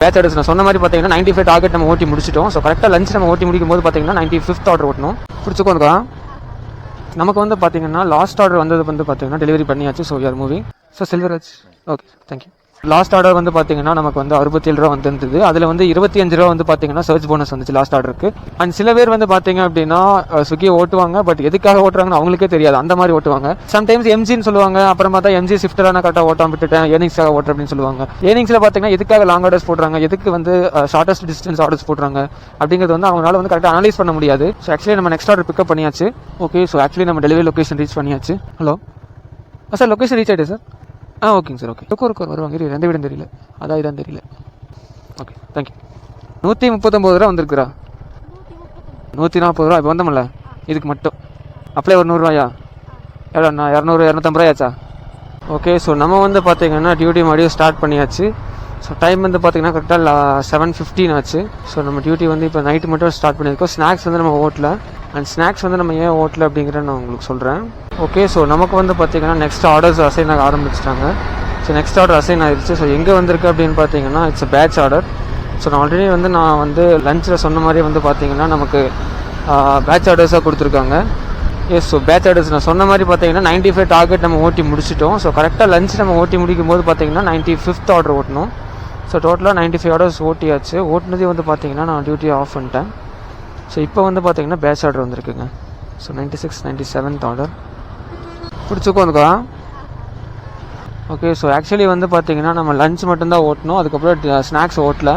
Batch orders நான் சொன்ன மாதிரி பார்த்தீங்கன்னா 95 டார்கெட் நம்ம ஓட்டி முடிச்சிட்டோம். ஸோ கரெக்டாக லஞ்ச் நம்ம ஓட்டி முடிக்கும் போது பார்த்தீங்கன்னா 95th ஆர்டர் ஓட்டணும். பிடிச்சிக்கோங்க. நமக்கு வந்து பார்த்தீங்கன்னா லாஸ்ட் ஆர்டர் வந்தது வந்து பார்த்தீங்கன்னா டெலிவரி பண்ணியாச்சு. So you are moving. So Silvaraj okay thank you. Last order வந்து பார்த்தீங்கன்னா நமக்கு வந்து 67 ரூபா வந்துருந்தது. அதில் வந்து 25 ரூபா வந்து பார்த்தீங்கன்னா சர்ச் போனஸ் வந்துச்சு லாஸ்ட் ஆர்டருக்கு. அண்ட் சில பேர் வந்து பார்த்தீங்க அப்படின்னா ஸ்விக்கி ஓட்டுவாங்க, பட் எதுக்காக ஓட்டுறாங்கன்னு அவங்களுக்கே தெரியாது, அந்த மாதிரி ஓட்டுவாங்க. சம்டைம்ஸ் எம்ஜின்னு சொல்லுவாங்க, அப்புறம் பார்த்தா எம்ஜி ஷிஃப்டராக நான் கரெக்டாக ஓட்டாம விட்டுட்டேன், ஏர்னிங்ஸாக ஓட்டுற அப்படின்னு சொல்லுவாங்க. ஏர்னிங்ஸில் பார்த்தீங்கன்னா எதுக்காக லாங் ஆர்டர்ஸ் போடுறாங்க, எதுக்கு வந்து ஷார்ட்டஸ்ட் டிஸ்டன்ஸ் ஆர்டர்ஸ் போடுறாங்க அப்படிங்கிறது வந்து அவங்களால வந்து கரெக்டாக அனலைஸ் பண்ண முடியாது. ஸோ ஆக்சுவலி நம்ம நெக்ஸ்ட் ஆர்டர் பிக்கப் பண்ணியாச்சு. ஓகே, ஸோ ஆக்சுவலி நம்ம டெலிவரி லொக்கேஷன் ரீச் பண்ணியாச்சு. ஹலோ சார், லொக்கேஷன் ரீச் ஆகிட்டு சார். ஓகேங்க சார். ஓகே ஒரு வருவாங்க, எந்த வீடும் தெரியல, அதான் இதான் தெரியல. Okay thank you. 139 ரூபா வந்திருக்குறா. 140 ரூபா இப்போ வந்தோம்ல, இதுக்கு மட்டும் அப்ளை ஒரு 100 ரூபாயா, எவ்வளோண்ணா 200 250 ரூபாயாச்சா? ஓகே, ஸோ நம்ம வந்து பார்த்தீங்கன்னா டியூட்டி மறுபடியும் ஸ்டார்ட் பண்ணியாச்சு. ஸோ டைம் வந்து பார்த்தீங்கன்னா கரெக்டாக 7:15 ஆச்சு. ஸோ நம்ம டியூட்டி வந்து இப்போ நைட்டு மட்டும் ஸ்டார்ட் பண்ணியிருக்கோம். ஸ்நாக்ஸ் வந்து நம்ம ஓட்டல, அண்ட் ஸ்நாக்ஸ் வந்து நம்ம ஏன் ஓட்டல அப்படிங்கிறத நான் உங்களுக்கு சொல்கிறேன். ஓகே, ஸோ நமக்கு வந்து பார்த்தீங்கன்னா நெக்ஸ்ட் ஆர்டர்ஸ் அசைன் ஆக ஆரம்பிச்சிட்டாங்க. ஸோ நெக்ஸ்ட் ஆர்டர் அசைன் ஆயிடுச்சு. ஸோ எங்கே வந்திருக்கு அப்படின்னு பார்த்தீங்கன்னா இட்ஸ் பேட்ச் ஆர்டர். ஸோ நான் ஆல்ரெடி வந்து லஞ்சில் சொன்ன மாதிரி வந்து பார்த்தீங்கன்னா நமக்கு பேட்ச் ஆர்டர்ஸாக கொடுத்துருக்காங்க. எஸ், ஸோ பேட்ச் ஆர்டர்ஸ் நான் சொன்ன மாதிரி பார்த்தீங்கன்னா 95 டார்கெட் நம்ம ஓட்டி முடிச்சிட்டோம். ஸோ கரெக்டாக லஞ்ச் நம்ம ஓட்டி முடிக்கும் போது பார்த்தீங்கன்னா 95th ஆர்டர் ஓட்டணும். ஸோ டோட்டலாக 95 ஆர்டர்ஸ் ஓட்டியாச்சு. ஓட்டினதே வந்து பார்த்தீங்கன்னா நான் டியூட்டியை ஆஃப் பண்ணிட்டேன். ஸோ இப்போ வந்து பார்த்தீங்கன்னா பேட்ச் ஆர்டர் வந்திருக்குங்க. ஸோ 96 97th ஆர்டர் பிடிச்சிக்கோங்கக்கா. ஓகே, ஸோ ஆக்சுவலி வந்து பார்த்தீங்கன்னா நம்ம லஞ்ச் மட்டும்தான் ஓட்டணும், அதுக்கப்புறம் ஸ்நாக்ஸ் ஓட்டல.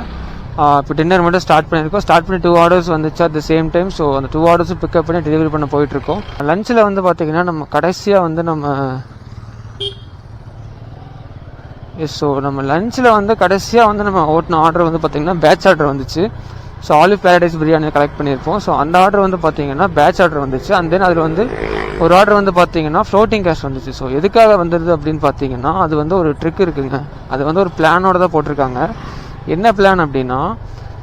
இப்போ டின்னர் மட்டும் ஸ்டார்ட் பண்ணியிருக்கோம். ஸ்டார்ட் பண்ணி 2 ஆர்டர்ஸ் வந்துச்சு at the same time. So அந்த 2 ஆர்டர்ஸும் பிக்கப் பண்ணி டெலிவரி பண்ண போயிட்டுருக்கோம். லஞ்சில் வந்து பார்த்தீங்கன்னா நம்ம கடைசியாக வந்து நம்ம லஞ்சில் வந்து கடைசியாக வந்து நம்ம ஓட்டின ஆர்டர் வந்து பார்த்தீங்கன்னா பேட்ச் ஆர்டர் வந்துச்சு. So olive paradise biryani collect பண்ணியிருப்போம். ஸோ அந்த ஆர்டர் வந்து பார்த்தீங்கன்னா பேட்ச் ஆர்டர் வந்துச்சு. அண்ட் தென் அதில் வந்து ஒரு ஆர்டர் வந்து பார்த்தீங்கன்னா ஃப்ளோட்டிங் கேஷ் வந்துச்சு. ஸோ எதுக்காக வந்துடுது அப்படின்னு பார்த்தீங்கன்னா அது வந்து ஒரு ட்ரிக் இருக்குங்க. அது வந்து ஒரு பிளானோட தான் போட்டிருக்காங்க. என்ன பிளான் அப்படின்னா,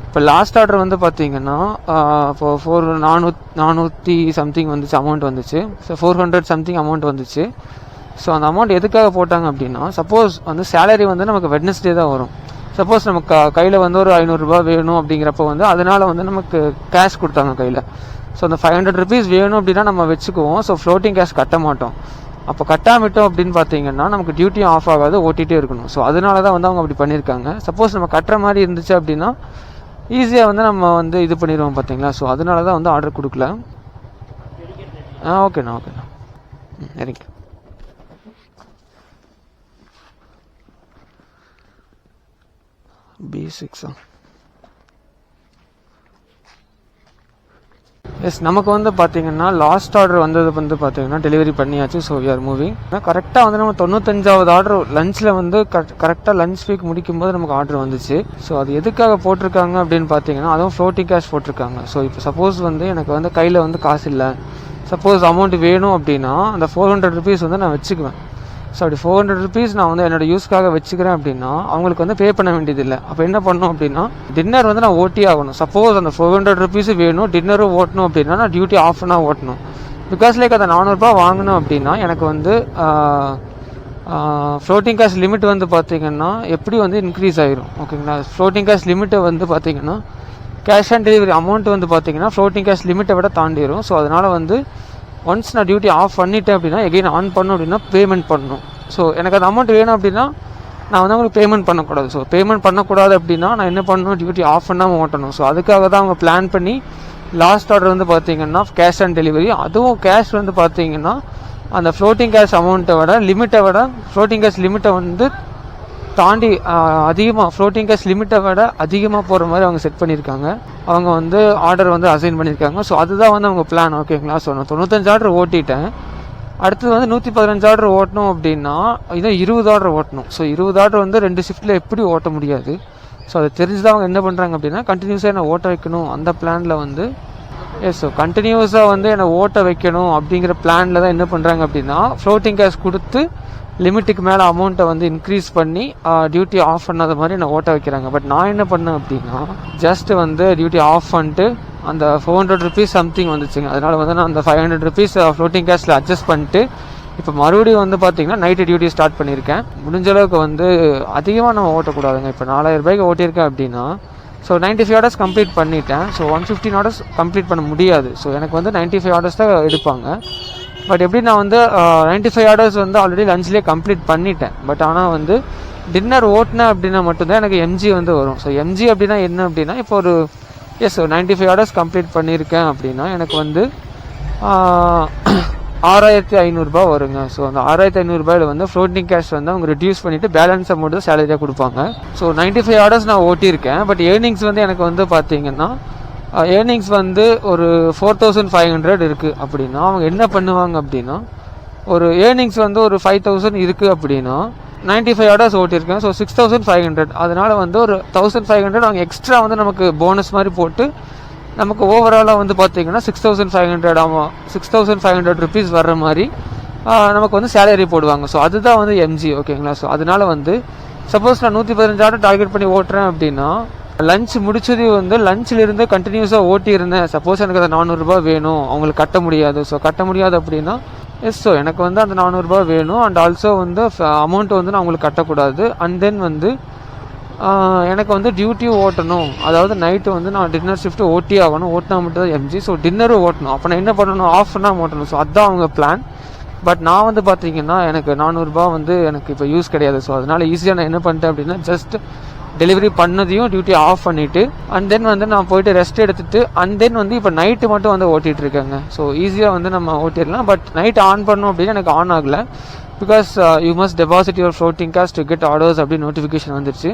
இப்போ லாஸ்ட் ஆர்டர் வந்து பார்த்தீங்கன்னா இப்போ 400 சம்திங் வந்துச்சு, அமௌண்ட் வந்துச்சு. ஸோ 400 சம்திங் அமௌண்ட் வந்துச்சு. ஸோ அந்த அமௌண்ட் எதுக்காக போட்டாங்க அப்படின்னா, சப்போஸ் வந்து சேலரி வந்து நமக்கு வெட்னஸ்டே தான் வரும். சப்போஸ் நமக்கு கையில் வந்து ஒரு 500 ரூபா வேணும் அப்படிங்கிறப்ப வந்து அதனால வந்து நமக்கு கேஷ் கொடுத்தாங்க கையில். ஸோ அந்த 500 rupees வேணும் அப்படின்னா நம்ம வச்சுக்குவோம். ஸோ ஃப்ளோட்டிங் கேஷ் கட்ட மாட்டோம். அப்போ கட்டாமிட்டோம் அப்படின்னு பார்த்தீங்கன்னா நமக்கு டியூட்டியும் ஆஃப் ஆகாது, ஓட்டிகிட்டே இருக்கணும். ஸோ அதனால தான் வந்து அவங்க அப்படி பண்ணியிருக்காங்க. சப்போஸ் நம்ம கட்டுற மாதிரி இருந்துச்சு அப்படின்னா ஈஸியாக வந்து நம்ம வந்து இது பண்ணிடுவோம் பார்த்தீங்களா. ஸோ அதனால தான் வந்து ஆர்டர் கொடுக்கல. ஓகேண்ணா சரிங்க. B6 எஸ், நமக்கு வந்து பார்த்தீங்கன்னா லாஸ்ட் ஆர்டர் வந்தது வந்து பார்த்தீங்கன்னா டெலிவரி பண்ணியாச்சு. So you are moving. கரெக்டாக வந்து நம்ம 95வது ஆர்டர் லஞ்சில் வந்து கரெக்டாக லஞ்ச் வீக் முடிக்கும் போது நமக்கு ஆர்டர் வந்துச்சு. ஸோ அது எதுக்காக போட்டிருக்காங்க அப்படின்னு பார்த்தீங்கன்னா அதுவும் ஃப்ளோட்டிங் கேஷ் போட்டிருக்காங்க. ஸோ இப்போ சப்போஸ் வந்து எனக்கு வந்து கையில் வந்து காசு இல்லை, சப்போஸ் அமௌண்ட் வேணும் அப்படின்னா அந்த 400 rupees வந்து நான் வச்சுக்குவேன். ஸோ அப்படி 400 rupees நான் வந்து என்னோட யூஸ்க்காக வச்சுக்கிறேன் அப்படின்னா அவங்களுக்கு வந்து பே பண்ண வேண்டியதில்லை. அப்போ என்ன பண்ணணும் அப்படின்னா டின்னர் வந்து நான் ஓட்டி ஆகணும். சப்போஸ் அந்த 400 rupees வேணும், டின்னரும் ஓட்டணும் அப்படின்னா நான் டியூட்டி ஆஃப் பண்ணால் ஓட்டணும். பிகாஸ் லைக் அந்த 400 ரூபா வாங்கணும் அப்படின்னா எனக்கு வந்து ஃப்ளோட்டிங் கேஷ் லிமிட் வந்து பார்த்தீங்கன்னா எப்படி வந்து இன்க்ரீஸ் ஆகிரும். ஓகேங்களா, ஃப்ளோட்டிங் கேஷ் லிமிட்டை வந்து பார்த்தீங்கன்னா கேஷ் ஆன் டெலிவரி அமௌண்ட் வந்து பார்த்தீங்கன்னா ஃப்ளோட்டிங் கேஷ் லிமிட்டை விட தாண்டிடும். ஸோ அதனால் வந்து ஒன்ஸ் நான் டியூட்டி ஆஃப் பண்ணிட்டேன் அப்படின்னா எகெயின் ஆன் பண்ணணும் அப்படின்னா பேமெண்ட் பண்ணணும். ஸோ எனக்கு அந்த அமௌண்ட் வேணும் அப்படின்னா நான் வந்து அவங்களுக்கு பேமெண்ட் பண்ணக்கூடாது. ஸோ பேமெண்ட் பண்ணக்கூடாது அப்படின்னா நான் என்ன பண்ணணும், டியூட்டி ஆஃப் பண்ணாமல் ஓட்டணும். ஸோ அதுக்காக தான் அவங்க பிளான் பண்ணி லாஸ்ட் ஆர்டர் வந்து பார்த்தீங்கன்னா கேஷ் ஆன் டெலிவரி, அதுவும் கேஷ் வந்து பார்த்தீங்கன்னா அந்த ஃப்ளோட்டிங் கேஷ் அமௌண்ட்டை விட ஃப்ளோட்டிங் கேஷ் லிமிட்டை வந்து தாண்டி அதிகமாக ஃப்ளோட்டிங் கேஷ் லிமிட்டை விட அதிகமாக போகிற மாதிரி அவங்க செட் பண்ணியிருக்காங்க. அவங்க வந்து ஆர்டர் வந்து அசைன் பண்ணியிருக்காங்க. ஸோ அதுதான் வந்து அவங்க பிளான். ஓகேங்களா, ஸோ நான் 95 ஆர்டர் ஓட்டிட்டேன். அடுத்தது வந்து 115 ஆர்டர் ஓட்டணும் அப்படின்னா இன்னும் 20 ஆர்டர் ஓட்டணும். ஸோ 20 ஆர்டர் வந்து 2 ஷிஃப்ட்டில் எப்படி ஓட்ட முடியாது. ஸோ அதை தெரிஞ்சுதான் அவங்க என்ன பண்ணுறாங்க அப்படின்னா கண்டினியூஸாக என்னை ஓட்ட வைக்கணும் அந்த பிளானில் வந்து ஸோ கண்டினியூஸாக வந்து என்னை ஓட்ட வைக்கணும் அப்படிங்கிற பிளானில் தான் என்ன பண்ணுறாங்க அப்படின்னா ஃப்ளோட்டிங் கேஷ் கொடுத்து லிமிட்டுக்கு மேலே அமௌண்ட்டை வந்து இன்க்ரீஸ் பண்ணி டியூட்டி ஆஃப் பண்ணாத மாதிரி என்னை ஓட்ட வைக்கிறாங்க. பட் நான் என்ன பண்ணேன் அப்படின்னா ஜஸ்ட் வந்து டியூட்டி ஆஃப் பண்ணிட்டு அந்த 400 rupees சம்திங் வந்துச்சுங்க. அதனால் வந்து நான் அந்த 500 rupees ஃப்ளோட்டிங் கேஷில் அட்ஜஸ்ட் பண்ணிட்டு இப்போ மறுபடியும் வந்து பார்த்தீங்கன்னா நைட்டு டியூட்டி ஸ்டார்ட் பண்ணியிருக்கேன். முடிஞ்ச அளவுக்கு வந்து அதிகமாக நம்ம ஓட்டக்கூடாதுங்க. இப்போ 4000 ரூபாய்க்கு ஓட்டியிருக்கேன் அப்படின்னா ஸோ 95 ஆர்டர்ஸ் கம்ப்ளீட் பண்ணிட்டேன். ஸோ 115 ஆர்டர்ஸ் கம்ப்ளீட் பண்ண முடியாது. ஸோ எனக்கு வந்து 95 ஆர்டர்ஸ் தான் எடுப்பாங்க. பட் எப்படி நான் வந்து 95 ஆர்டர்ஸ் வந்து ஆல்ரெடி லஞ்ச்லேயே கம்ப்ளீட் பண்ணிட்டேன். பட் ஆனால் வந்து டின்னர் ஓட்டினேன் அப்படின்னா மட்டும்தான் எனக்கு எம்ஜி வந்து வரும். ஸோ எம்ஜி அப்படின்னா என்ன அப்படின்னா இப்போ ஒரு 95 ஆர்டர்ஸ் கம்ப்ளீட் பண்ணியிருக்கேன் அப்படின்னா எனக்கு வந்து 6500 வருங்க. ஸோ அந்த 6500 வந்து ஃப்ளோட்டிங் கேஷ் வந்து அவங்க ரிடியூஸ் பண்ணிவிட்டு பேலன்ஸ் அமௌண்ட் தான் சேலரியாக கொடுப்பாங்க. ஸோ 95 ஆர்டர்ஸ் நான் ஓட்டியிருக்கேன். பட் ஏர்னிங்ஸ் வந்து எனக்கு வந்து பார்த்தீங்கன்னா ஏர்னிங்ஸ் வந்து ஒரு 4500 இருக்குது அப்படின்னா அவங்க என்ன பண்ணுவாங்க அப்படின்னா ஒரு ஏர்னிங்ஸ் வந்து ஒரு 5000 இருக்குது அப்படின்னா 95 ஆர்டர்ஸ் ஓட்டியிருக்கேன். ஸோ 6500 அதனால் வந்து ஒரு 1500 அவங்க எக்ஸ்ட்ரா வந்து நமக்கு போனஸ் மாதிரி போட்டு நமக்கு ஓவராலாக வந்து பார்த்தீங்கன்னா 6500 ருபீஸ் வர்ற மாதிரி நமக்கு வந்து சேலரி போடுவாங்க. ஸோ அதுதான் வந்து எம்ஜி ஓகேங்களா. ஸோ அதனால வந்து சப்போஸ் நான் 115 ஆர்டர் டார்கெட் பண்ணி ஓட்டுறேன் அப்படின்னா லஞ்ச் முடிச்சது வந்து லஞ்சிலிருந்து கண்டினியூஸாக ஓட்டியிருந்தேன். சப்போஸ் எனக்கு அந்த 400 ரூபாய் வேணும், அவங்களுக்கு கட்ட முடியாது. ஸோ கட்ட முடியாது அப்படின்னா ஸோ எனக்கு வந்து அந்த 400 ரூபாய் வேணும். அண்ட் ஆல்சோ வந்து அமௌண்ட் வந்து நான் அவங்களுக்கு கட்டக்கூடாது. அண்ட் தென் வந்து எனக்கு வந்து டியூட்டியும் ஓட்டணும். அதாவது நைட்டு வந்து நான் டின்னர் ஷிஃப்ட்டு ஓட்டி ஆகணும். ஓட்டினா மட்டும் தான் எம்ஜி. ஸோ டின்னரும் ஓட்டணும். அப்போ நான் என்ன பண்ணணும், ஆஃப் பண்ணால் ஓட்டணும். ஸோ அதுதான் அவங்க பிளான். பட் நான் வந்து பார்த்தீங்கன்னா எனக்கு 400 ரூபாய் வந்து எனக்கு இப்போ யூஸ் கிடையாது. ஸோ அதனால் ஈஸியாக நான் என்ன பண்ணிட்டேன் அப்படின்னா ஜஸ்ட் டெலிவரி பண்ணதையும் டியூட்டி ஆஃப் பண்ணிவிட்டு அண்ட் தென் வந்து நான் போயிட்டு ரெஸ்ட் எடுத்துகிட்டு அண்ட் தென் வந்து இப்போ நைட்டு மட்டும் வந்து ஓட்டிகிட்டு இருக்கேங்க. ஸோ ஈஸியாக வந்து நம்ம ஓட்டிடலாம். பட் நைட் ஆன் பண்ணோம் அப்படின்னா எனக்கு ஆன் ஆகலை. Because you must deposit your floating cash to get orders அப்படின்னு நோட்டிஃபிகேஷன் வந்துருச்சு.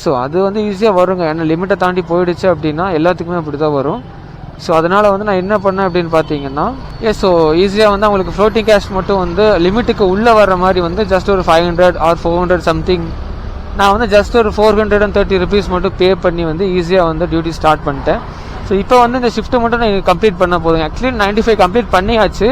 ஸோ அது வந்து ஈஸியாக வருங்க. ஏன்னா லிமிட்டை தாண்டி போயிடுச்சு அப்படின்னா எல்லாத்துக்குமே அப்படி தான் வரும். ஸோ அதனால் வந்து நான் என்ன பண்ணேன் அப்படின்னு பார்த்தீங்கன்னா ஸோ ஈஸியாக வந்து அவங்களுக்கு ஃப்ளோட்டிங் கேஷ் மட்டும் வந்து லிமிட்டுக்கு உள்ளே வர்ற மாதிரி வந்து ஜஸ்ட் ஒரு 500 ஆர் 400 சம்திங் நான் வந்து ஜஸ்ட் ஒரு 430 ருபீஸ் மட்டும் பே பண்ணி வந்து ஈஸியாக வந்து டியூட்டி ஸ்டார்ட் பண்ணிட்டேன். ஸோ இப்போ வந்து இந்த ஷிஃப்ட்டை மட்டும் நான் கம்ப்ளீட் பண்ண போதும். ஆக்சுவலி 95 கம்ப்ளீட் பண்ணியாச்சு.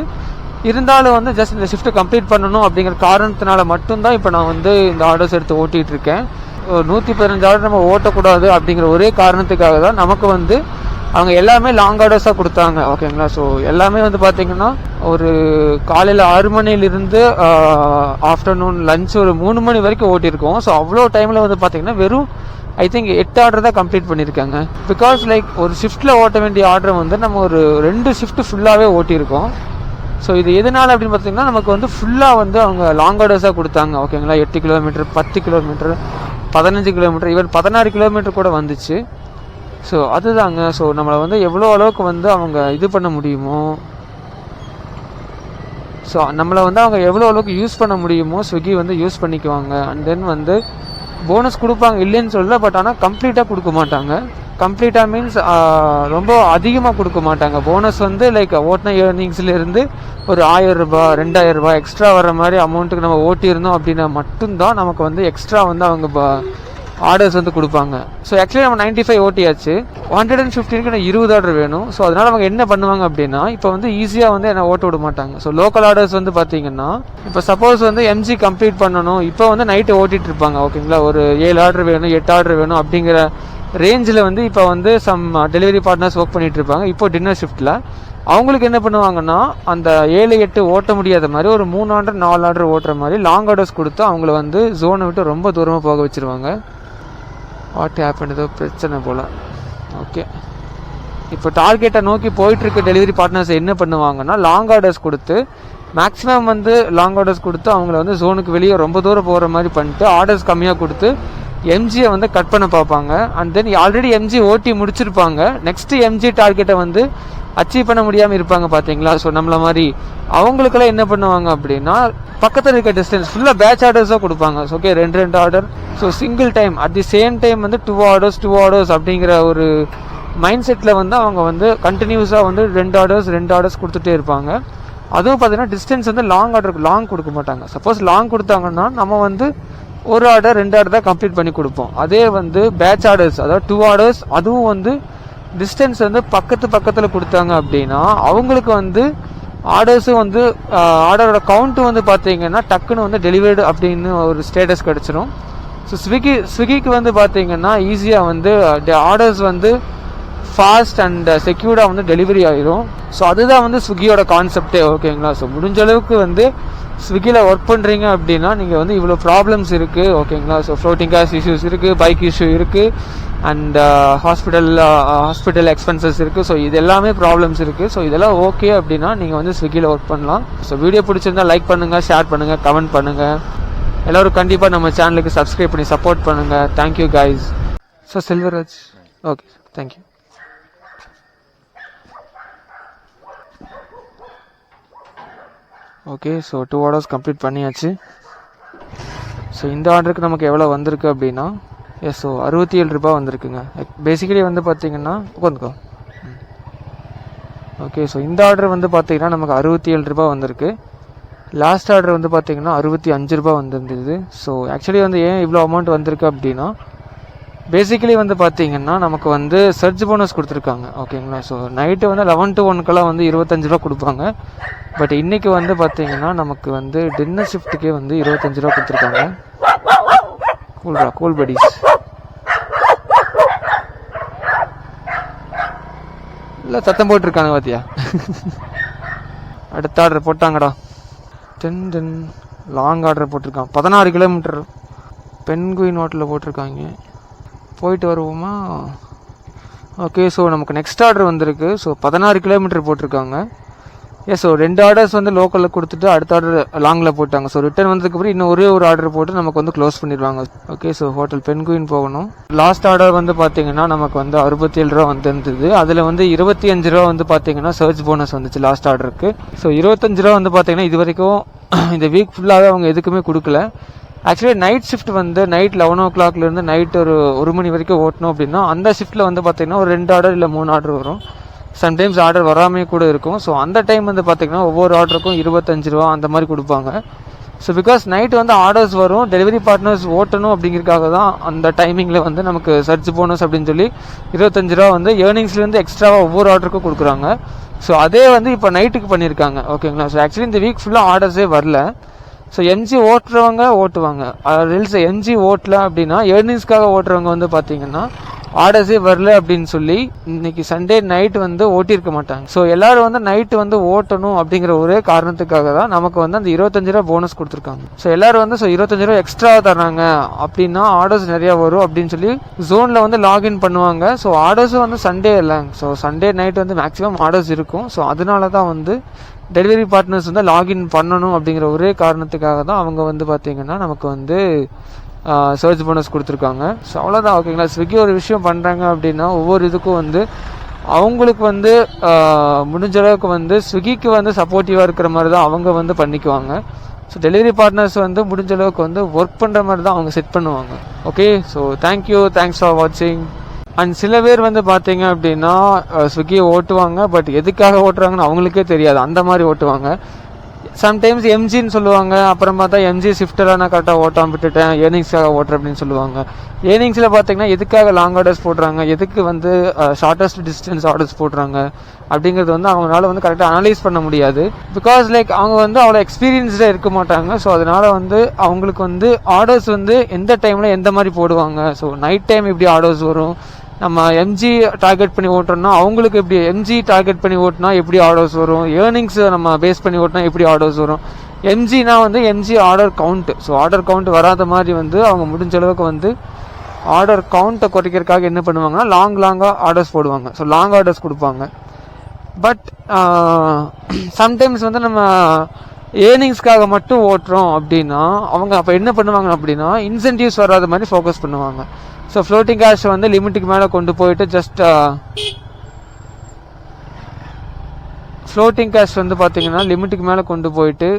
இருந்தாலும் வந்து ஜஸ்ட் இந்த ஷிஃப்ட்டை கம்ப்ளீட் பண்ணணும் அப்படிங்கிற காரணத்தினால மட்டும்தான் இப்போ நான் வந்து இந்த ஆர்டர்ஸ் எடுத்து ஓட்டிகிட்டு இருக்கேன். 115 ஆர்டர் நம்ம ஓட்டக்கூடாது அப்படிங்கிற ஒரே காரணத்துக்காக தான் நமக்கு வந்து அவங்க எல்லாமே லாங் ஆர்டர்ஸாக கொடுத்தாங்க ஓகேங்களா. ஸோ எல்லாமே வந்து பார்த்தீங்கன்னா ஒரு காலையில் 6 மணிலிருந்து ஆஃப்டர்நூன் லஞ்ச் ஒரு 3 மணி வரைக்கும் ஓட்டியிருக்கோம். ஸோ அவ்வளோ டைமில் வந்து பார்த்தீங்கன்னா வெறும் ஐ திங்க் 8 ஆர்டர் தான் கம்ப்ளீட் பண்ணியிருக்காங்க. பிகாஸ் லைக் ஒரு ஷிஃப்ட்டில் ஓட்ட வேண்டிய ஆர்டர் வந்து நம்ம ஒரு 2 ஷிஃப்ட் ஃபுல்லாகவே ஓட்டியிருக்கோம். ஸோ இது எதனால் அப்படின்னு பார்த்தீங்கன்னா நமக்கு வந்து ஃபுல்லாக வந்து அவங்க லாங் ஆர்டர்ஸாக கொடுத்தாங்க ஓகேங்களா. 8 kilometre 10 kilometre 15 kilometre even 16 kilometre கூட வந்துச்சு. ஸோ அதுதாங்க. ஸோ நம்மளை வந்து எவ்வளோ அளவுக்கு வந்து அவங்க இது பண்ண முடியுமோ, ஸோ நம்மளை வந்து அவங்க எவ்வளோ அளவுக்கு யூஸ் பண்ண முடியுமோ ஸ்விக்கி வந்து யூஸ் பண்ணிக்குவாங்க. அண்ட் தென் வந்து போனஸ் கொடுப்பாங்க இல்லைன்னு சொல்லல. பட் ஆனால் கம்ப்ளீட்டாக கொடுக்க மாட்டாங்க. கம்ப்ளீட்டாக மீன்ஸ் ரொம்ப அதிகமாக கொடுக்க மாட்டாங்க. போனஸ் வந்து லைக் ஓட்டின ஏர்னிங்ஸ்லேருந்து ஒரு 1000 ரூபாய் 2000 ரூபாய் எக்ஸ்ட்ரா வர மாதிரி அமௌண்ட்டுக்கு நம்ம ஓட்டியிருந்தோம் அப்படின்னா மட்டும்தான் நமக்கு வந்து எக்ஸ்ட்ரா வந்து அவங்க ஆர்டர்ஸ் வந்து கொடுப்பாங்க. ஸோ ஆக்சுவலி நம்ம 95 ஓட்டியாச்சு. 115க்கு நான் 20 ஆர்டர் வேணும். ஸோ அதனால் அவங்க என்ன பண்ணுவாங்க அப்படின்னா இப்போ வந்து ஈஸியாக வந்து என்ன ஓட்ட விட மாட்டாங்க. ஸோ லோக்கல் ஆர்டர்ஸ் வந்து பார்த்தீங்கன்னா இப்போ சப்போஸ் வந்து எம்ஜி கம்ப்ளீட் பண்ணணும், இப்போ வந்து நைட்டு ஓட்டிகிட்டு இருப்பாங்க ஓகேங்களா. ஒரு 7 ஆர்டர் வேணும் 8 ஆர்டர் வேணும் அப்படிங்கிற ரேஞ்சில் வந்து இப்போ வந்து சம் டெலிவரி பார்ட்னர்ஸ் ஒர்க் பண்ணிட்டு இருப்பாங்க. இப்போ டின்னர் ஷிஃப்ட்டில் அவங்களுக்கு என்ன பண்ணுவாங்கன்னா அந்த 7 8 ஓட்ட முடியாத மாதிரி ஒரு 3 ஆர்டர் 4 ஆர்டர் ஓட்டுற மாதிரி லாங் ஆர்டர்ஸ் கொடுத்து அவங்கள வந்து ஜோனை விட்டு ரொம்ப தூரமாக போக வச்சுருவாங்க. வாட் ஹேப்பன், ஏதோ பிரச்சனை போல். ஓகே, இப்போ டார்கெட்டை நோக்கி போயிட்டுருக்க டெலிவரி பார்ட்னர்ஸ் என்ன பண்ணுவாங்கன்னா லாங் ஆர்டர்ஸ் கொடுத்து மேக்ஸிமம் வந்து லாங் ஆர்டர்ஸ் கொடுத்து அவங்கள வந்து ஜோனுக்கு வெளியே ரொம்ப தூரம் போகிற மாதிரி பண்ணிட்டு ஆர்டர்ஸ் கம்மியாக கொடுத்து எம்ஜியை வந்து கட் பண்ண பார்ப்பாங்க. அண்ட் தென் ஆல்ரெடி எம்ஜி ஓட்டி முடிச்சிருப்பாங்க. நெக்ஸ்ட் எம்ஜி டார்கெட்டை வந்து அச்சீவ் பண்ண முடியாமல் இருப்பாங்க பார்த்தீங்களா. ஸோ நம்மள மாதிரி அவங்களுக்கெல்லாம் என்ன பண்ணுவாங்க அப்படின்னா பக்கத்தில் இருக்க டிஸ்டன்ஸ் ஃபுல்லாக பேட்ச் ஆர்டர்ஸாக கொடுப்பாங்க. So okay 2 order. So single time at the same time வந்து 2 ஆர்டர்ஸ் அப்படிங்கிற ஒரு மைண்ட் செட்டில் வந்து அவங்க வந்து கண்டினியூஸாக வந்து 2 ஆர்டர்ஸ் கொடுத்துட்டே இருப்பாங்க. அதுவும் பார்த்தீங்கன்னா டிஸ்டன்ஸ் வந்து லாங் கொடுக்க மாட்டாங்க. சப்போஸ் லாங் கொடுத்தாங்கன்னா நம்ம வந்து 1 ஆர்டர் 2 ஆர்டர் தான் கம்ப்ளீட் பண்ணி கொடுப்போம். அதே வந்து பேட்ச் ஆர்டர்ஸ் அதாவது 2 ஆர்டர்ஸ் அதுவும் வந்து டிஸ்டன்ஸ் வந்து பக்கத்தில் கொடுத்தாங்க அப்படின்னா அவங்களுக்கு வந்து ஆர்டர்ஸும் வந்து ஆர்டரோட கவுண்ட்டு வந்து பார்த்தீங்கன்னா டக்குன்னு வந்து டெலிவர்டு அப்படின்னு ஒரு ஸ்டேட்டஸ் கிடச்சிரும். ஸோ ஸ்விக்கிக்கு வந்து பார்த்தீங்கன்னா ஈஸியாக வந்து ஆர்டர்ஸ் வந்து ஃபாஸ்ட் அண்ட் செக்யூர்டாக வந்து டெலிவரி ஆயிரும். ஸோ அதுதான் வந்து ஸ்விக்கியோட கான்செப்டே. ஓகேங்களா? ஸோ முடிஞ்ச அளவுக்கு வந்து ஸ்விக்கியில் ஒர்க் பண்ணுறீங்க அப்படின்னா நீங்கள் வந்து இவ்வளோ ப்ராப்ளம்ஸ் இருக்குது. ஓகேங்களா? ஸோ ஃப்ளோட்டிங் கேஷ் இஷ்யூஸ் இருக்குது, பைக் இஷ்யூ இருக்குது, அண்ட் ஹாஸ்பிட்டல் எக்ஸ்பென்சஸ் இருக்குது. ஸோ இது எல்லாமே ப்ராப்ளம்ஸ் இருக்குது. ஸோ இதெல்லாம் ஓகே அப்படின்னா நீங்கள் வந்து ஸ்விக்கியில் ஒர்க் பண்ணலாம். ஸோ வீடியோ பிடிச்சிருந்தா லைக் பண்ணுங்கள், ஷேர் பண்ணுங்கள், கமெண்ட் பண்ணுங்கள். எல்லோரும் கண்டிப்பாக நம்ம சேனலுக்கு சப்ஸ்கிரைப் பண்ணி சப்போர்ட் பண்ணுங்கள். Thank you guys. So Selvaraj, okay, thank you. Okay, so 2 orders complete பண்ணியாச்சு. ஸோ இந்த ஆர்டருக்கு நமக்கு எவ்வளோ வந்திருக்கு அப்படின்னா, ஸோ 67 ரூபா வந்திருக்குங்க. பேசிக்கலி வந்து பார்த்தீங்கன்னா உட்காந்துக்கோ. ஓகே, ஸோ இந்த ஆர்டர் வந்து பார்த்தீங்கன்னா நமக்கு 67 ரூபா வந்திருக்கு. லாஸ்ட் ஆர்டர் வந்து பார்த்தீங்கன்னா 65 ரூபா வந்திருந்தது. ஸோ ஆக்சுவலி வந்து ஏன் இவ்வளோ அமௌண்ட் வந்திருக்கு அப்படின்னா, பேசிக்கலி வந்து பார்த்தீங்கன்னா நமக்கு வந்து சர்ச் போனஸ் கொடுத்துருக்காங்க. ஓகேங்களா? ஸோ நைட்டு வந்து 11 to 1 வந்து 25 ரூபா கொடுப்பாங்க. பட் இன்னைக்கு வந்து பார்த்தீங்கன்னா நமக்கு வந்து டின்னர் ஷிஃப்ட்டுக்கே வந்து 25 ரூபா கொடுத்துருக்காங்க. கூல் படீஸ். இல்லை சத்தம் போட்டிருக்காங்க பார்த்தியா? அடுத்த ஆர்டர் போட்டாங்கடா. 10 லாங் ஆர்டர் போட்டிருக்கான். 16 கிலோமீட்டர் பென்குயின் ஹோட்டலில் போட்டிருக்காங்க. போயிட்டு வருவோமா? ஓகே, ஸோ நமக்கு நெக்ஸ்ட் ஆர்டர் வந்திருக்கு. ஸோ 16 கிலோமீட்டர் போட்டிருக்காங்க. ஸோ 2 ஆர்டர்ஸ் வந்து லோக்கலில் கொடுத்துட்டு அடுத்த ஆர்டர் லாங்கில் போட்டாங்க. ஸோ ரிட்டர்ன் வந்ததுக்கப்புறம் இன்னும் ஒரே ஒரு ஆர்டர் போட்டு நமக்கு வந்து க்ளோஸ் பண்ணிடுவாங்க. ஓகே, ஸோ ஹோட்டல் பென்குயின் போகணும். லாஸ்ட் ஆர்டர் வந்து பார்த்தீங்கன்னா நமக்கு வந்து 67 ரூபா வந்துருந்தது. அதில் வந்து 25 ரூபா வந்து பார்த்தீங்கன்னா சர்ச் போனஸ் வந்துச்சு லாஸ்ட் ஆர்டருக்கு. ஸோ 25 ரூபா வந்து பார்த்தீங்கன்னா இது வரைக்கும் இந்த வீக் ஃபுல்லாகவே அவங்க எதுக்குமே கொடுக்கல. ஆக்சுவலி நைட் ஷிஃப்ட் வந்து நைட் 11 o'clockலேருந்து நைட் ஒரு மணி வரைக்கும் ஓட்டணும் அப்படின்னா அந்த ஷிஃப்ட்டில் வந்து பார்த்தீங்கன்னா ஒரு 2 ஆர்டர் இல்லை 3 ஆர்டர் வரும். சம்டைம்ஸ் ஆர்டர் வராமே கூட இருக்கும். ஸோ அந்த டைம் வந்து பார்த்தீங்கன்னா ஒவ்வொரு ஆர்டருக்கும் 25 ரூபா அந்த மாதிரி கொடுப்பாங்க. ஸோ பிகாஸ் நைட் வந்து ஆர்டர்ஸ் வரும், டெலிவரி பார்ட்னர்ஸ் ஓட்டணும் அப்படிங்கிறதுக்காக தான் அந்த டைமிங்கில் வந்து நமக்கு சர்ச் போனஸ் அப்படின்னு சொல்லி 25 ரூபா வந்து ஏர்னிங்ஸ்லேருந்து எக்ஸ்ட்ராவாக ஒவ்வொரு ஆர்டருக்கும் கொடுக்குறாங்க. ஸோ அதே வந்து இப்போ நைட்டுக்கு பண்ணியிருக்காங்க. ஓகேங்களா? ஸோ ஆக்சுவலி இந்த வீக் ஃபுல்லாக ஆர்டர்ஸே வரல. ஸோ எம்ஜி ஓட்டுறவங்க ஓட்டுவாங்க, ரீல்ஸ் எம்ஜி ஓட்டல அப்படின்னா ஏர்னிங்ஸ்க்காக ஓட்டுறவங்க வந்து பார்த்தீங்கன்னா ஆர்டர்ஸே வரல அப்படின்னு சொல்லி இன்னைக்கு சண்டே நைட் வந்து ஓட்டியிருக்க மாட்டாங்க. ஸோ எல்லாரும் வந்து நைட்டு வந்து ஓட்டணும் அப்படிங்கிற ஒரே காரணத்துக்காக தான் நமக்கு வந்து அந்த 25 ரூபா போனஸ் கொடுத்துருக்காங்க. ஸோ எல்லாரும் வந்து 25 ரூபா எக்ஸ்ட்ரா தர்றாங்க அப்படின்னா ஆர்டர்ஸ் நிறையா வரும் அப்படின்னு சொல்லி ஜோனில் வந்து லாகின் பண்ணுவாங்க. ஸோ ஆர்டர்ஸும் வந்து சண்டே இல்லைங்க. ஸோ சண்டே நைட் வந்து மேக்ஸிமம் ஆர்டர்ஸ் இருக்கும். ஸோ அதனால தான் வந்து டெலிவரி பார்ட்னர்ஸ் வந்து லாகின் பண்ணணும் அப்படிங்கிற ஒரே காரணத்துக்காக தான் அவங்க வந்து பார்த்தீங்கன்னா நமக்கு வந்து சர்ச் போனஸ் கொடுத்துருக்காங்க. ஸோ அவ்வளோதான். ஓகேங்களா? ஸ்விக்கி ஒரு விஷயம் பண்ணுறாங்க அப்படின்னா ஒவ்வொரு இதுக்கும் வந்து அவங்களுக்கு வந்து முடிஞ்ச அளவுக்கு வந்து ஸ்விக்கிக்கு வந்து சப்போர்ட்டிவாக இருக்கிற மாதிரி தான் அவங்க வந்து பண்ணிக்குவாங்க. ஸோ டெலிவரி பார்ட்னர்ஸ் வந்து முடிஞ்ச அளவுக்கு வந்து ஒர்க் பண்ணுற மாதிரி தான் அவங்க செட் பண்ணுவாங்க. Okay, so thank you, thanks for வாட்சிங். அண்ட் சில பேர் வந்து பார்த்தீங்க அப்படின்னா ஸ்விக்கியை ஓட்டுவாங்க, பட் எதுக்காக ஓட்டுறாங்கன்னு அவங்களுக்கே தெரியாது, அந்த மாதிரி ஓட்டுவாங்க. சம்டைம்ஸ் எம்ஜின்னு சொல்லுவாங்க, அப்புறம் பார்த்தா எம்ஜி ஷிஃப்டெல்லாம் நான் கரெக்டாக ஓட்டாமல் விட்டுட்டேன், ஏர்னிங்ஸ்க்காக ஓட்டுறேன் அப்படின்னு சொல்லுவாங்க. ஏர்னிங்ஸில் பார்த்தீங்கன்னா எதுக்காக லாங் ஆர்டர்ஸ் போடுறாங்க, எதுக்கு வந்து ஷார்ட்டஸ்ட் டிஸ்டன்ஸ் ஆர்டர்ஸ் போடுறாங்க அப்படிங்கிறது வந்து அவங்களால வந்து கரெக்டாக அனலைஸ் பண்ண முடியாது. பிகாஸ் லைக் அவங்க வந்து அவ்வளோ எக்ஸ்பீரியன்ஸ்டாக இருக்க மாட்டாங்க. ஸோ அதனால வந்து அவங்களுக்கு வந்து ஆர்டர்ஸ் வந்து எந்த டைமில் எந்த மாதிரி போடுவாங்க, ஸோ நைட் டைம் எப்படி ஆர்டர்ஸ் வரும், நம்ம எம்ஜி டார்கெட் பண்ணி ஓட்டுறோம்னா அவங்களுக்கு எப்படி எம்ஜி டார்கெட் பண்ணி ஓட்டினா எப்படி ஆர்டர்ஸ் வரும், ஏர்னிங்ஸ் நம்ம பேஸ் பண்ணி ஓட்டினா எப்படி ஆர்டர்ஸ் வரும். எம்ஜினா வந்து MG order count. So order count வராத மாதிரி வந்து அவங்க முடிஞ்ச அளவுக்கு வந்து ஆர்டர் கவுண்ட்டை குறைக்கிறதுக்காக என்ன பண்ணுவாங்கன்னா லாங்காக ஆர்டர்ஸ் போடுவாங்க. ஸோ லாங் ஆர்டர்ஸ் கொடுப்பாங்க. பட் சம்டைம்ஸ் வந்து நம்ம ஏர்னிங்ஸ்க்காக மட்டும் ஓட்டுறோம் அப்படின்னா அவங்க அப்போ என்ன பண்ணுவாங்க அப்படின்னா இன்சென்டிவ்ஸ் வராத மாதிரி ஃபோக்கஸ் பண்ணுவாங்க. ஸோ ஃப்ளோட்டிங் கேஷ் வந்து லிமிட்டுக்கு மேலே கொண்டு போயிட்டு ஃப்ளோட்டிங் கேஷ் வந்து பார்த்தீங்கன்னா லிமிட்டுக்கு மேலே கொண்டு போயிட்டு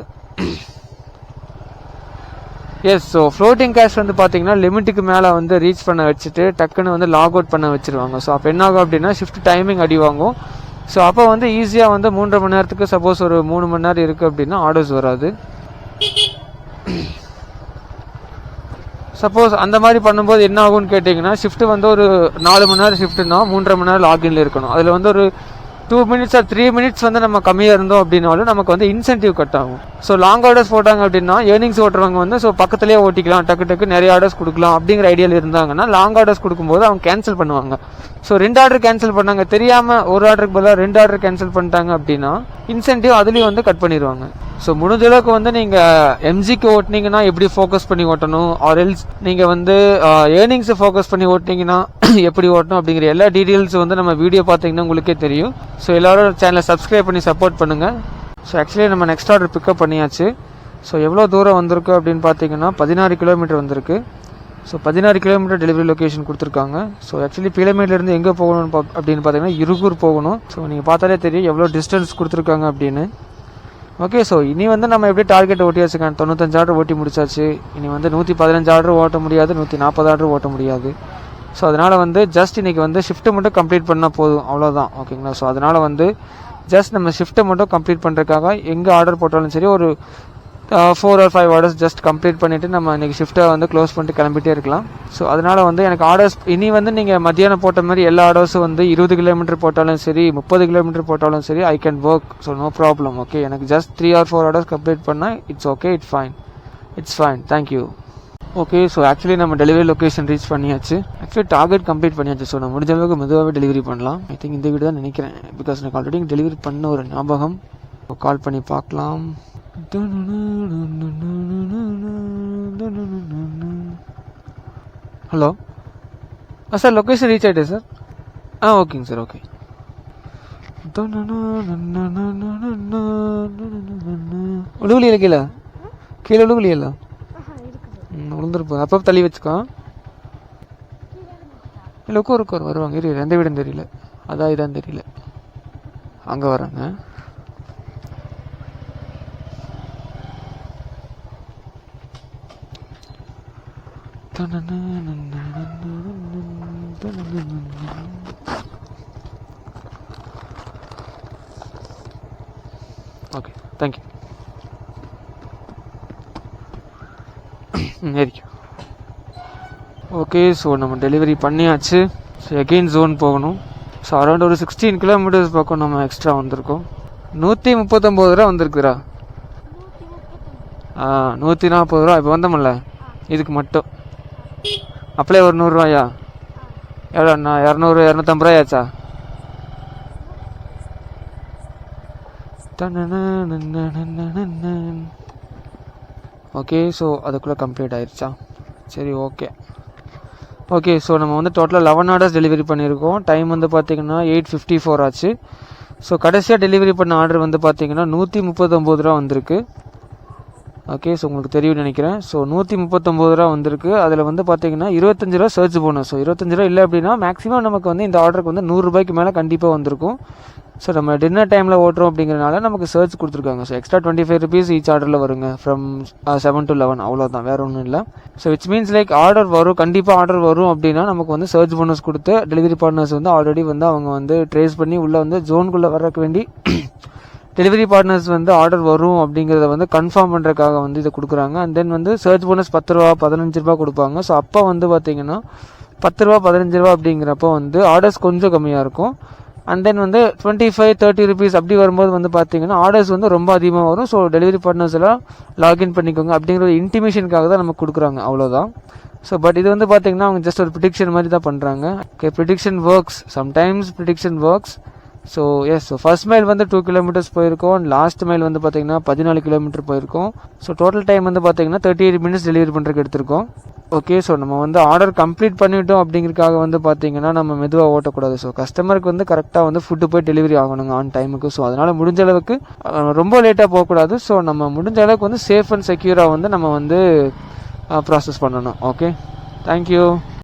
ஸோ ஃப்ளோட்டிங் கேஷ் வந்து பார்த்தீங்கன்னா லிமிட்டுக்கு மேலே வந்து ரீச் பண்ண வச்சுட்டு டக்குன்னு வந்து லாக் அவுட் பண்ண வச்சுருவாங்க. ஸோ அப்போ என்ன ஆகும் அப்படின்னா ஷிஃப்ட் டைமிங் அடி வாங்கும். ஸோ அப்போ வந்து ஈஸியாக வந்து 3.5 மணி நேரத்துக்கு சப்போஸ் ஒரு 3 மணி நேரம் இருக்குது அப்படின்னா ஆர்டர்ஸ் வராது. சப்போஸ் அந்த மாதிரி பண்ணும்போது என்ன ஆகும்னு கேட்டிங்கன்னா ஷிஃப்ட் வந்து ஒரு 4 மணி நேரம் ஷிஃப்ட்னா 3.5 மணி நேரம் லாகின்ல இருக்கணும். அதில் வந்து ஒரு 2 minutes or 3 minutes வந்து நம்ம கம்மியாக இருந்தோம் அப்படின்னாலும் நமக்கு வந்து இன்சென்டிவ் கட் ஆகும். ஸோ லாங் ஆர்டர்ஸ் போட்டாங்க அப்படின்னா ஏர்னிங்ஸ் ஓட்டுறவங்க வந்து ஸோ பக்கத்துலேயே ஓட்டிக்கலாம், டக்கு நிறைய ஆர்டர்ஸ் கொடுக்கலாம் அப்படிங்கிற ஐடியாவில் இருந்தாங்கன்னா லாங் ஆர்டர்ஸ் கொடுக்கும்போது அவங்க கேன்சல் பண்ணுவாங்க. ஸோ 2 ஆர்டர் கேன்சல் பண்ணாங்க, தெரியாமல் ஒரு ஆர்டருக்கு பதிலாக 2 ஆர்டர் கேன்சல் பண்ணிட்டாங்க அப்படின்னா இன்சென்டிவ் அதுலேயும் வந்து கட் பண்ணிடுவாங்க. ஸோ முடிஞ்ச அளவுக்கு வந்து நீங்கள் எம்ஜிக்கு ஓட்டினீங்கன்னா எப்படி ஃபோக்கஸ் பண்ணி ஓட்டணும், ஆர் எல்ஸ் நீங்கள் வந்து ஏர்னிங்ஸை ஃபோக்கஸ் பண்ணி ஓட்டினீங்கன்னா எப்படி ஓட்டணும் அப்படிங்கிற எல்லா டீட்டெயில்ஸ் வந்து நம்ம வீடியோ பார்த்தீங்கன்னா உங்களுக்கே தெரியும். ஸோ எல்லோரும் சேனலை சப்ஸ்கிரைப் பண்ணி சப்போர்ட் பண்ணுங்கள். ஸோ ஆக்சுவலி நம்ம நெக்ஸ்ட் ஆர்டர் பிக்கப் பண்ணியாச்சு. ஸோ எவ்வளோ தூரம் வந்திருக்கு அப்படின்னு பார்த்தீங்கன்னா 16 கிலோமீட்டர் வந்திருக்கு. ஸோ 16 கிலோமீட்டர் டெலிவரி லொக்கேஷன் கொடுத்துருக்காங்க. ஸோ ஆக்சுவலி பீளமேட்லேருந்து எங்கே போகணும் அப்படின்னு பார்த்தீங்கன்னா இருகூர் போகணும். ஸோ நீங்கள் பார்த்தாலே தெரியும் எவ்வளோ டிஸ்டன்ஸ் கொடுத்துருக்காங்க அப்படின்னு. ஓகே, ஸோ இனி வந்து நம்ம எப்படி டார்கெட் ஓட்டி வச்சுக்கேன், 95 ஆர்டர் ஓட்டி முடிச்சாச்சு. இனி வந்து 115 ஆர்டர் ஓட்ட முடியாது, 140 ஆர்டர் ஓட்ட முடியாது. ஸோ அதனால் வந்து ஜஸ்ட் இன்றைக்கி வந்து ஷிஃப்ட்டு மட்டும் கம்ப்ளீட் பண்ணால் போதும், அவ்வளோதான். ஓகேங்களா? ஸோ அதனால் வந்து ஜஸ்ட் நம்ம ஷிஃப்ட்டை மட்டும் கம்ப்ளீட் பண்ணுறதுக்காக எங்கே ஆர்டர் போட்டாலும் சரி ஒரு 4 or 5 ஆர்டர்ஸ் ஜஸ்ட் கம்ப்ளீட் பண்ணிவிட்டு நம்ம இன்றைக்கி ஷிஃப்ட்டை வந்து க்ளோஸ் பண்ணிட்டு கிளம்பிட்டே இருக்கலாம். ஸோ அதனால் வந்து எனக்கு ஆர்டர்ஸ் இனி வந்து நீங்கள் மத்தியானம் போட்ட மாதிரி எல்லா ஆர்டர்ஸும் வந்து 20 கிலோமீட்டர் போட்டாலும் சரி 30 கிலோமீட்டர் போட்டாலும் சரி I can work. So no problem. Okay, எனக்கு ஜஸ்ட் 3 or 4 ஆர்டர்ஸ் கம்ப்ளீட் பண்ணால் it's okay, it's fine. Thank you. Okay, so actually நம்ம டெலிவரி லொக்கேஷன் ரீச் பண்ணியாச்சு. ஆக்சுவலி டார்கெட் கம்ப்ளீட் பண்ணியாச்சு. ஸோ நம்ம முடிஞ்ச அளவுக்கு மெதுவாகவே டெலிவரி பண்ணலாம். ஐ திங்க் இந்த வீடு தான் நினைக்கிறேன், பிகாஸ் எனக்கு ஆல்ரெடி டெலிவரி பண்ண ஒரு ஞாபகம். கால் பண்ணி பார்க்கலாம். ஹலோ சார், லொக்கேஷன் ரீச் ஆகிட்டே சார். ஓகேங்க சார். ஓகே, உழுவுலியில் கீழே உழுவுலியில் விழுந்துருப்போம். அப்போ தள்ளி வச்சுக்கோ. இல்லை உட்கார் வருவாங்க. எந்த வீடுன்னு தெரியல, அதான் இதான் தெரியல. அங்கே வராங்க. Okay, thank you. ஓகே, ஸோ நம்ம டெலிவரி பண்ணியாச்சு. ஸோ எகெயின் ஜோன் போகணும். ஸோ அரௌண்ட் ஒரு 16 கிலோமீட்டர்ஸ் பக்கம் நம்ம எக்ஸ்ட்ரா வந்திருக்கோம். 139 ரூபா வந்திருக்குறா. 140 ரூபா இப்போ வந்தோம்ல இதுக்கு மட்டும். அப்படியே ஒரு 100 ரூபாயா? எவ்வளோண்ணா? 200 250 ரூபாயாச்சா? ஓகே, ஸோ அதுக்குள்ளே கம்ப்ளீட் ஆயிடுச்சா? சரி, ஓகே. ஸோ நம்ம வந்து டோட்டலாக 11 ஆர்டர்ஸ் டெலிவரி பண்ணியிருக்கோம். டைம் வந்து பார்த்திங்கன்னா 8:54 ஆச்சு. ஸோ கடைசியாக டெலிவரி பண்ண ஆர்டர் வந்து பார்த்திங்கன்னா 139 ரூபா வந்திருக்கு. ஓகே, ஸோ உங்களுக்கு தெரியும் நினைக்கிறேன். ஸோ 139 ரூபா வந்திருக்கு. அதில் வந்து பார்த்தீங்கன்னா 25 ரூபா சர்ச் போனோம். ஸோ 25 ரூபா இல்லை அப்படின்னா மேக்ஸிமம் நமக்கு வந்து இந்த ஆர்டருக்கு வந்து 100 ரூபாய்க்கு மேலே கண்டிப்பாக வந்திருக்கும். ஸோ நம்ம டின்னர் டைமில் ஓட்டுறோம் அப்படிங்கிறனால நமக்கு சர்ச் கொடுத்துருக்காங்க. ஸோ எக்ஸ்ட்ரா 25 rupees ஈச் ஆர்டரில் வருங்க, ஃப்ரம் 7 to 11, அவ்வளோதான், வேறு ஒன்றும் இல்லை. So which means like order வரும், கண்டிப்பாக ஆர்டர் வரும் அப்படின்னா நமக்கு வந்து சர்ச் போனஸ் கொடுத்து டெலிவரி பார்ட்னர்ஸ் வந்து ஆல்ரெடி வந்து அவங்க வந்து ட்ரேஸ் பண்ணி உள்ளே வந்து ஜோனுக்குள்ளே வர்றதுக்கு வேண்டி டெலிவரி பார்ட்னர்ஸ் வந்து ஆர்டர் வரும் அப்படிங்கிறத வந்து கன்ஃபார்ம் பண்ணுறதுக்காக வந்து இதை கொடுக்குறாங்க. அண்ட் தென் வந்து சர்ச் போனஸ் 10 ரூபா 15 ரூபா கொடுப்பாங்க. ஸோ அப்போ வந்து பார்த்தீங்கன்னா 10 ரூபா 15 ரூபா அப்படிங்கிறப்போ வந்து ஆர்டர்ஸ் கொஞ்சம் கம்மியாக இருக்கும். அண்ட் தென் வந்து 25-30 rupees அப்படி வரும்போது வந்து பார்த்தீங்கன்னா ஆர்டர்ஸ் வந்து ரொம்ப அதிகமாக வரும். ஸோ டெலிவரி பார்ட்னர்ஸ் எல்லாம் லாகின் பண்ணிக்கோங்க அப்படிங்கிற ஒரு இன்டிமேஷனுக்காக தான் நமக்கு கொடுக்குறாங்க, அவ்வளோதான். ஸோ பட் இது வந்து பார்த்தீங்கன்னா அவங்க ஜஸ்ட் ஒரு ப்ரிடிக்ஷன் மாதிரி தான் பண்ணுறாங்க. Okay, prediction works, sometimes prediction works. So yes, so first mile வந்து 2 kilometers போயிருக்கோம். லாஸ்ட் மைல் வந்து பார்த்தீங்கன்னா 14 kilometers போயிருக்கோம். ஸோ டோட்டல் டைம் வந்து பார்த்தீங்கன்னா 38 minutes டெலிவரி பண்ணுறதுக்கு எடுத்திருக்கோம். ஓகே, ஸோ நம்ம வந்து ஆர்டர் கம்ப்ளீட் பண்ணிட்டோம் அப்படிங்கிறதுக்காக வந்து பார்த்தீங்கன்னா நம்ம மெதுவாக ஓட்டக்கூடாது. ஸோ கஸ்டமருக்கு வந்து கரெக்டாக வந்து ஃபுட்டு போய் டெலிவரி ஆகணுங்க ஆன் டைமுக்கு. ஸோ அதனால் முடிஞ்ச அளவுக்கு ரொம்ப லேட்டாக போகக்கூடாது. ஸோ நம்ம முடிஞ்ச அளவுக்கு வந்து சேஃப் அண்ட் செக்யூராக வந்து நம்ம வந்து ப்ராசஸ் பண்ணணும். Okay, thank you.